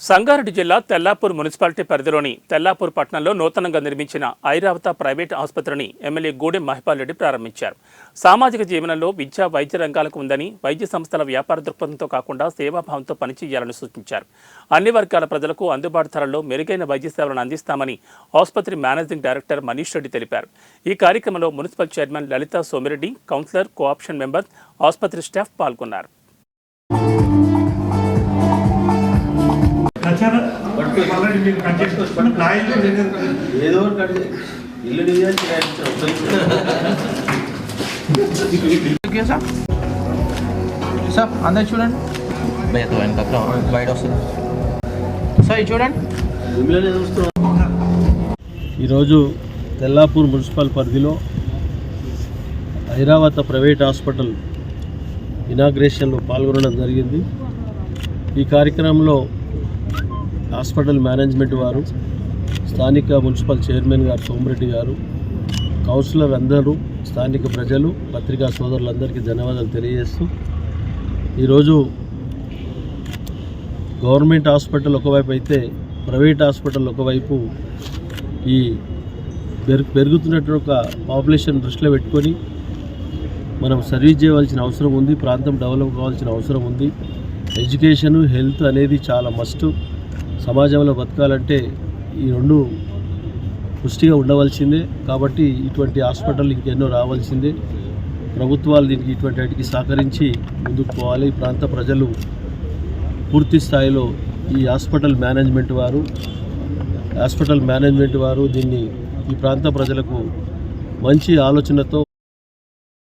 సంగారెడ్డి జిల్లా తెల్లాపూర్ మున్సిపాలిటీ పరిధిలోని తెల్లాపూర్ పట్టణంలో నూతనంగా నిర్మించిన ఐరావత ప్రైవేట్ ఆసుపత్రిని ఎమ్మెల్యే గూడెం మహిపాల్ రెడ్డి ప్రారంభించారు. సామాజిక జీవనంలో విద్య, వైద్య రంగాలకు ఉందని, వైద్య సంస్థల వ్యాపార దృక్పథంతో కాకుండా సేవాభావంతో పనిచేయాలని సూచించారు. అన్ని వర్గాల ప్రజలకు అందుబాటు ధరల్లో మెరుగైన వైద్య సేవలను అందిస్తామని ఆసుపత్రి మేనేజింగ్ డైరెక్టర్ మనీష్ రెడ్డి తెలిపారు. ఈ కార్యక్రమంలో municipal chairman Lalitha Somireddy, councillor, cooption member, ఆసుపత్రి స్టాఫ్ పాల్గొన్నారు. సార్ అందరు చూడండి బయట వస్తుంది సార్ చూడండి. ఈరోజు తెల్లాపూర్ మున్సిపల్ పరిధిలో ఐరావత ప్రైవేట్ హాస్పిటల్ ఇనాగ్రేషన్లో పాల్గొనడం జరిగింది. ఈ కార్యక్రమంలో హాస్పిటల్ మేనేజ్మెంట్ వారు, స్థానిక మున్సిపల్ చైర్మన్ గారు సోమిరెడ్డి గారు, కౌన్సిలర్ అందరూ, స్థానిక ప్రజలు, పత్రికా సోదరులందరికీ ధన్యవాదాలు తెలియజేస్తూ, ఈరోజు గవర్నమెంట్ హాస్పిటల్ ఒకవైపు అయితే ప్రైవేట్ హాస్పిటల్ ఒకవైపు ఈ పెరుగుతున్నటువంటి ఒక పాపులేషన్ దృష్టిలో పెట్టుకొని మనం సర్వీస్ చేయవలసిన అవసరం ఉంది. ప్రాంతం డెవలప్ కావాల్సిన అవసరం ఉంది. ఎడ్యుకేషను, హెల్త్ అనేది చాలా మస్ట్. సమాజంలో బతకాలంటే ఈ రెండు పుష్టిగా ఉండవలసిందే. కాబట్టి ఇటువంటి హాస్పిటల్ ఇంకెన్నో రావాల్సిందే. ప్రభుత్వాలు దీనికి ఇటువంటి వాటికి సహకరించి ముందుకు పోవాలి. ఈ ప్రాంత ప్రజలు పూర్తి స్థాయిలో ఈ హాస్పిటల్ మేనేజ్మెంట్ వారు దీన్ని ఈ ప్రాంత ప్రజలకు మంచి ఆలోచనతో